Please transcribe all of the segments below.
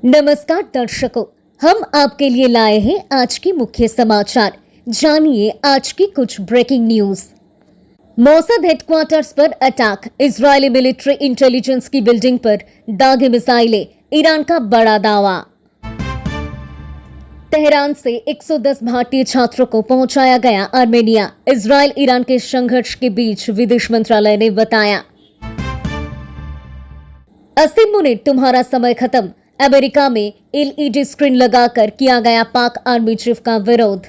नमस्कार दर्शकों, हम आपके लिए लाए हैं आज के मुख्य समाचार। जानिए आज की कुछ ब्रेकिंग न्यूज। मौसद हेडक्वार्टर्स पर अटैक, इजरायली मिलिट्री इंटेलिजेंस की बिल्डिंग पर दागे मिसाइलें, ईरान का बड़ा दावा। तेहरान से 110 भारतीय छात्रों को पहुंचाया गया आर्मेनिया, इजरायल ईरान के संघर्ष के बीच विदेश मंत्रालय ने बताया। 80 मिनट तुम्हारा समय खत्म, अमेरिका में एलईडी स्क्रीन लगाकर किया गया पाक आर्मी चीफ का विरोध।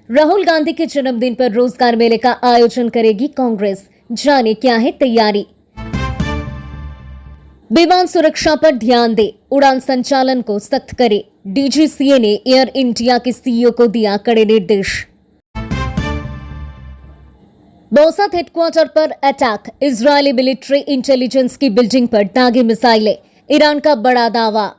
राहुल गांधी के जन्मदिन पर रोजगार मेले का आयोजन करेगी कांग्रेस, जाने क्या है तैयारी। विमान सुरक्षा पर ध्यान दे, उड़ान संचालन को सख्त करे, डीजीसीए ने एयर इंडिया के सीईओ को दिया कड़े निर्देश। मौसद हेडक्वार्टर पर अटैक, इजरायली मिलिट्री इंटेलिजेंस की बिल्डिंग पर दागे मिसाइलें, ईरान का बड़ा दावा।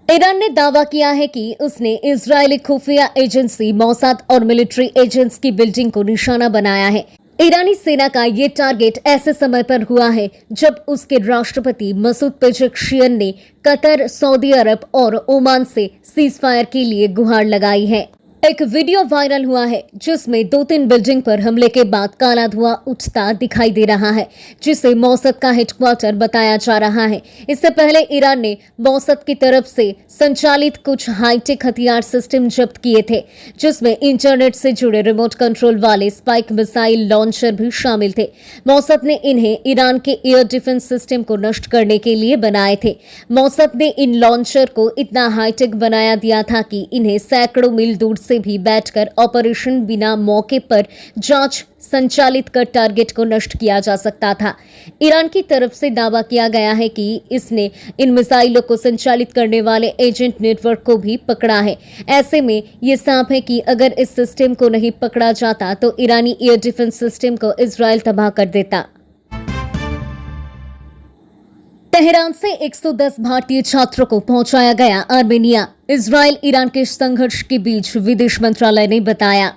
ईरान ने दावा किया है कि उसने इजरायली खुफिया एजेंसी मौसाद और मिलिट्री एजेंट्स की बिल्डिंग को निशाना बनाया है। ईरानी सेना का ये टारगेट ऐसे समय पर हुआ है जब उसके राष्ट्रपति मसूद पेजेश्कियन ने कतर, सऊदी अरब और ओमान से सीजफायर के लिए गुहार लगाई है। एक वीडियो वायरल हुआ है जिसमें 2-3 बिल्डिंग पर हमले के बाद काला धुआं उठता दिखाई दे रहा है, जिसे मौसद का हेडक्वार्टर बताया जा रहा है। इससे पहले ईरान ने मौसद की तरफ से संचालित कुछ हाईटेक हथियार सिस्टम जब्त किए थे, जिसमें इंटरनेट से जुड़े रिमोट कंट्रोल वाले स्पाइक मिसाइल लॉन्चर भी शामिल थे। मौसद ने इन्हें ईरान के एयर डिफेंस सिस्टम को नष्ट करने के लिए बनाए थे। मौसद ने इन लॉन्चर को इतना हाईटेक बनाया दिया था कि इन्हें सैकड़ों मील दूर से भी बैठकर ऑपरेशन बिना मौके पर जांच संचालित कर टारगेट को नष्ट किया जा सकता था। ईरान की तरफ से दावा किया गया है कि इसने इन मिसाइलों को संचालित करने वाले एजेंट नेटवर्क को भी पकड़ा है। ऐसे में ये साफ है कि अगर इस सिस्टम को नहीं पकड़ा जाता तो ईरानी एयर डिफेंस सिस्टम को इजरायल तबाह कर देता। तेहरान से 110 भारतीय छात्रों को पहुंचाया गया आर्मेनिया, इजरायल ईरान के संघर्ष के बीच विदेश मंत्रालय ने बताया।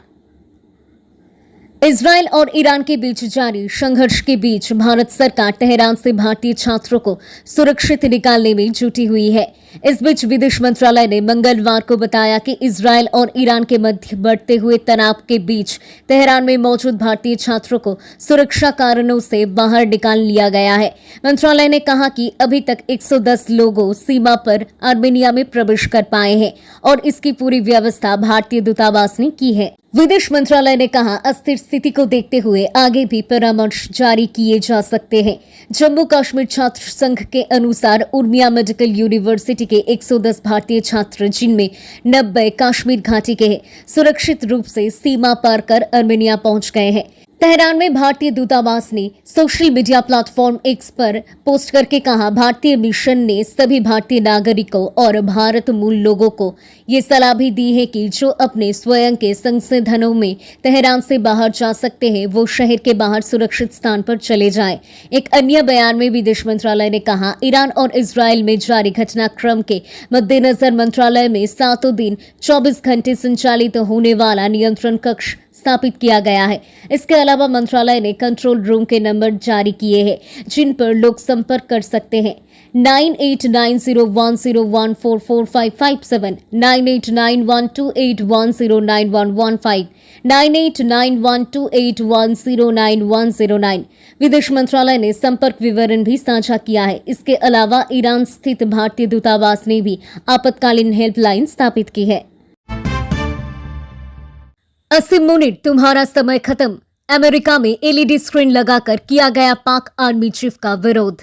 इजरायल और ईरान के बीच जारी संघर्ष के बीच भारत सरकार तेहरान से भारतीय छात्रों को सुरक्षित निकालने में जुटी हुई है। इस बीच विदेश मंत्रालय ने मंगलवार को बताया कि इजरायल और ईरान के मध्य बढ़ते हुए तनाव के बीच तेहरान में मौजूद भारतीय छात्रों को सुरक्षा कारणों से बाहर निकाल लिया गया है। मंत्रालय ने कहा कि अभी तक 110 लोगों सीमा पर आर्मेनिया में प्रवेश कर पाए हैं और इसकी पूरी व्यवस्था भारतीय दूतावास ने की है। विदेश मंत्रालय ने कहा, अस्थिर स्थिति को देखते हुए आगे भी परामर्श जारी किए जा सकते हैं। जम्मू कश्मीर छात्र संघ के अनुसार उर्मिया मेडिकल यूनिवर्सिटी के 110 भारतीय छात्र, जिनमें 90 कश्मीर घाटी के हैं, सुरक्षित रूप से सीमा पार कर आर्मेनिया पहुंच गए हैं। तेहरान में भारतीय दूतावास ने सोशल मीडिया प्लेटफॉर्म एक्स पर पोस्ट करके कहा, भारतीय मिशन ने सभी भारतीय नागरिकों और भारत मूल लोगों को ये सलाह भी दी है कि जो अपने स्वयं के संसाधनों में तेहरान से बाहर जा सकते हैं वो शहर के बाहर सुरक्षित स्थान पर चले जाएं। एक अन्य बयान में विदेश मंत्रालय ने कहा, ईरान और इजरायल में जारी घटनाक्रम के मद्देनजर मंत्रालय में 7 दिन 24 घंटे संचालित होने वाला नियंत्रण कक्ष स्थापित किया गया है। इसके अलावा मंत्रालय ने कंट्रोल रूम के नंबर जारी किए हैं जिन पर लोग संपर्क कर सकते हैं। 989010144557, 989128109115, 989128109109। विदेश मंत्रालय ने संपर्क विवरण भी साझा किया है। इसके अलावा ईरान स्थित भारतीय दूतावास ने भी आपातकालीन हेल्पलाइन स्थापित की है। 80 मिनट तुम्हारा समय खत्म, अमेरिका में एलईडी स्क्रीन लगाकर किया गया पाक आर्मी चीफ का विरोध।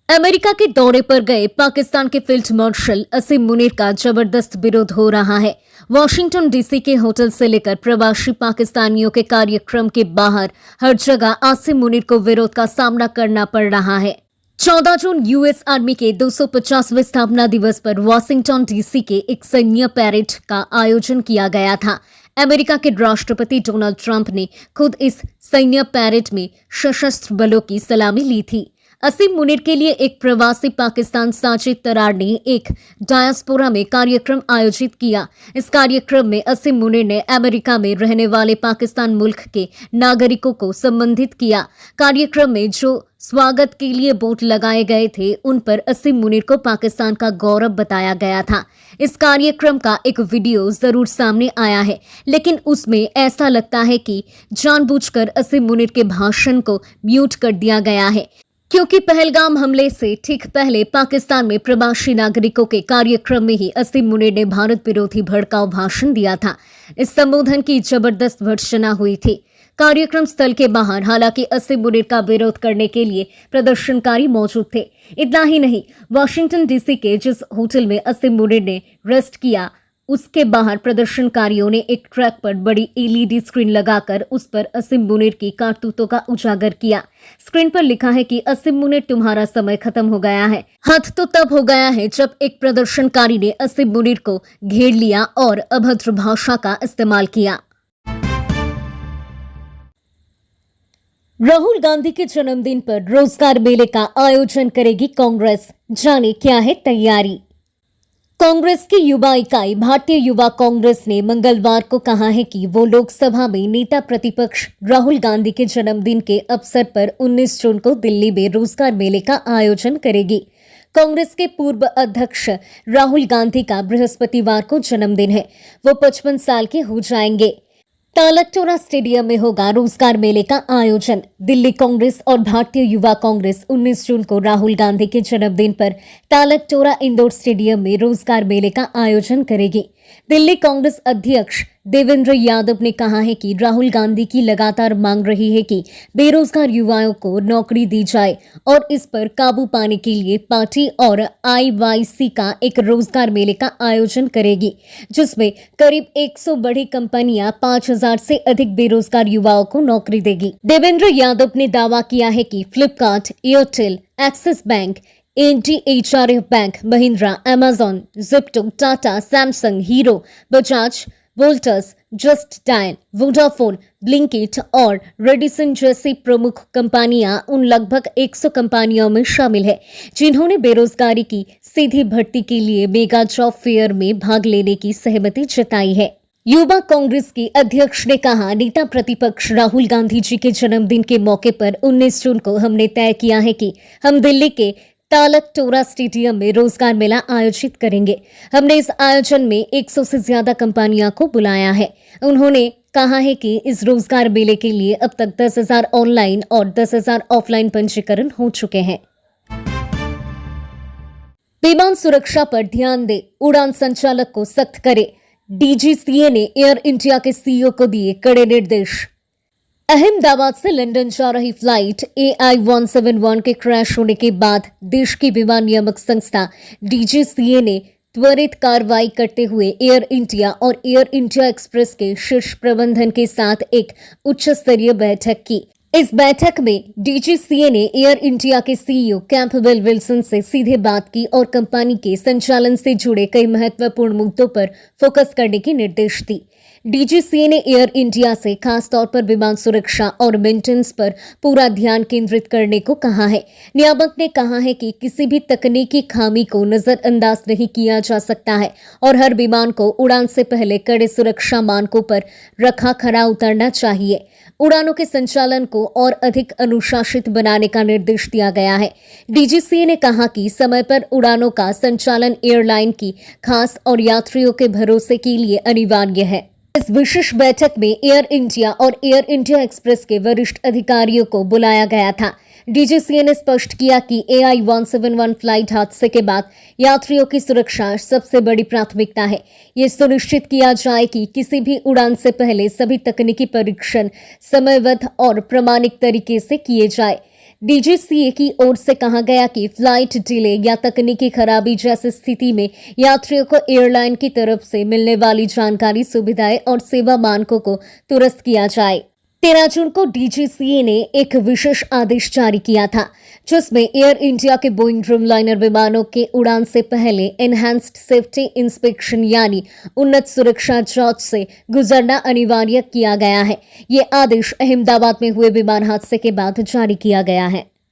अमेरिका के दौरे पर गए पाकिस्तान के फील्ड मार्शल असीम मुनीर का जबरदस्त विरोध हो रहा है। वॉशिंगटन डीसी के होटल से लेकर प्रवासी पाकिस्तानियों के कार्यक्रम के बाहर हर जगह असीम मुनीर को विरोध का सामना करना पड़ रहा है। 14 जून यूएस आर्मी के 250वें स्थापना दिवस पर वॉशिंगटन डीसी के एक सैन्य पैरेड का आयोजन किया गया था। अमेरिका के राष्ट्रपति डोनाल्ड ट्रंप ने खुद इस सैन्य पैरेड में सशस्त्र बलों की सलामी ली थी। असीम मुनीर के लिए एक प्रवासी पाकिस्तान साजिद तरार ने एक डायस्पोरा में कार्यक्रम आयोजित किया। इस कार्यक्रम में असीम मुनीर ने अमेरिका में रहने वाले पाकिस्तान मुल्क के नागरिकों को संबोधित किया। कार्यक्रम में जो स्वागत के लिए बोर्ड लगाए गए थे उन पर असीम मुनीर को पाकिस्तान का गौरव बताया गया था। इस कार्यक्रम का एक वीडियो जरूर सामने आया है, लेकिन उसमें ऐसा लगता है कि जानबूझकर असीम मुनीर के भाषण को म्यूट कर दिया गया है, क्योंकि पहलगाम हमले से ठीक पहले पाकिस्तान में प्रवासी नागरिकों के कार्यक्रम में ही असीम मुनीर ने भारत विरोधी भड़काऊ भाषण दिया था। इस संबोधन की जबरदस्त भर्त्सना हुई थी। कार्यक्रम स्थल के बाहर हालांकि असीम मुनीर का विरोध करने के लिए प्रदर्शनकारी मौजूद थे। इतना ही नहीं, वाशिंगटन डीसी के जिस होटल में असीम मुनीर ने रेस्ट किया उसके बाहर प्रदर्शनकारियों ने एक ट्रक पर बड़ी एलईडी स्क्रीन लगाकर उस पर असीम मुनीर की कारतूतों का उजागर किया। स्क्रीन पर लिखा है कि असीम मुनीर, तुम्हारा समय खत्म हो गया है। हद तो तब हो गया है जब एक प्रदर्शनकारी ने असीम मुनीर को घेर लिया और अभद्र भाषा का इस्तेमाल किया। राहुल गांधी के जन्मदिन पर रोजगार मेले का आयोजन करेगी कांग्रेस, जाने क्या है तैयारी। कांग्रेस की युवा इकाई भारतीय युवा कांग्रेस ने मंगलवार को कहा है कि वो लोकसभा में नेता प्रतिपक्ष राहुल गांधी के जन्मदिन के अवसर पर 19 जून को दिल्ली में रोजगार मेले का आयोजन करेगी। कांग्रेस के पूर्व अध्यक्ष राहुल गांधी का बृहस्पतिवार को जन्मदिन है। वो 55 साल के हो जाएंगे। तालकटोरा स्टेडियम में होगा रोजगार मेले का आयोजन। दिल्ली कांग्रेस और भारतीय युवा कांग्रेस 19 जून को राहुल गांधी के जन्मदिन पर तालकटोरा इंडोर स्टेडियम में रोजगार मेले का आयोजन करेगी। दिल्ली कांग्रेस अध्यक्ष देवेंद्र यादव ने कहा है कि राहुल गांधी की लगातार मांग रही है कि बेरोजगार युवाओं को नौकरी दी जाए और इस पर काबू पाने के लिए पार्टी और आईवाईसी का एक रोजगार मेले का आयोजन करेगी, जिसमें करीब 100 बड़ी कंपनियां 5000 से अधिक बेरोजगार युवाओं को नौकरी देगी। देवेंद्र यादव ने दावा किया है कि Flipkart, Airtel, Axis bank, NDHRF bank, Mahindra, Amazon, Zepto, Tata, Samsung, Hero, Bajaj, Voltas, just dial, Vodafone, Blinkit और रेडिसन जैसी प्रमुख कंपनियां उन लगभग 100 कंपनियों में शामिल है जिन्होंने बेरोजगारी की सीधी भर्ती के लिए मेगा जॉब फेयर में भाग लेने की सहमति जताई है। युवा कांग्रेस के अध्यक्ष ने कहा, नेता प्रतिपक्ष राहुल गांधी जी के जन्मदिन के मौके पर 19 जून को हमने तय किया है कि हम दिल्ली के तालकटोरा स्टेडियम में रोजगार मेला आयोजित करेंगे। हमने इस आयोजन में 100 से ज्यादा कंपनियों को बुलाया है। उन्होंने कहा है कि इस रोजगार मेले के लिए अब तक 10,000 ऑनलाइन और 10,000 ऑफलाइन पंजीकरण हो चुके हैं। विमान सुरक्षा पर ध्यान दे, उड़ान संचालक को सख्त करे। DGCA ने एयर इंडिया के CEO को दिए कड़े निर्देश। अहमदाबाद से लंदन जा रही फ्लाइट AI-171 के क्रैश होने के बाद देश की विमान नियामक संस्था DGCA ने त्वरित कार्रवाई करते हुए एयर इंडिया और एयर इंडिया एक्सप्रेस के शीर्ष प्रबंधन के साथ एक उच्च स्तरीय बैठक की। इस बैठक में DGCA ने एयर इंडिया के CEO कैंपबेल विल्सन से सीधे बात की और कंपनी के संचालन से जुड़े कई महत्वपूर्ण मुद्दों पर फोकस करने के निर्देश दी। DGCA ने एयर इंडिया से खास तौर पर विमान सुरक्षा और मेंटेनेंस पर पूरा ध्यान केंद्रित करने को कहा है। नियामक ने कहा है कि किसी भी तकनीकी खामी को नजरअंदाज नहीं किया जा सकता है और हर विमान को उड़ान से पहले कड़े सुरक्षा मानकों पर रखा खरा उतरना चाहिए। उड़ानों के संचालन को और अधिक अनुशासित बनाने का निर्देश दिया गया है। DGCA ने कहा कि समय पर उड़ानों का संचालन एयरलाइन की खास और यात्रियों के भरोसे के लिए अनिवार्य है। इस विशेष बैठक में एयर इंडिया और एयर इंडिया एक्सप्रेस के वरिष्ठ अधिकारियों को बुलाया गया था। DGCA ने स्पष्ट किया कि AI-171 फ्लाइट हादसे के बाद यात्रियों की सुरक्षा सबसे बड़ी प्राथमिकता है। ये सुनिश्चित किया जाए कि किसी भी उड़ान से पहले सभी तकनीकी परीक्षण समयबद्ध और प्रामाणिक तरीके से किए जाए। DGCA की ओर से कहा गया कि फ्लाइट डिले या तकनीकी खराबी जैसी स्थिति में यात्रियों को एयरलाइन की तरफ से मिलने वाली जानकारी, सुविधाएं और सेवा मानकों को दुरुस्त किया जाए। 13 जून को DGCA ने एक विशेष आदेश जारी किया था, जिसमें एयर इंडिया के बोइंग ड्रीमलाइनर विमानों के उड़ान से पहले एनहांस्ड सेफ्टी इंस्पेक्शन यानी उन्नत सुरक्षा जांच से गुजरना अनिवार्य किया गया है। ये आदेश अहमदाबाद में हुए विमान हादसे के बाद जारी किया गया है।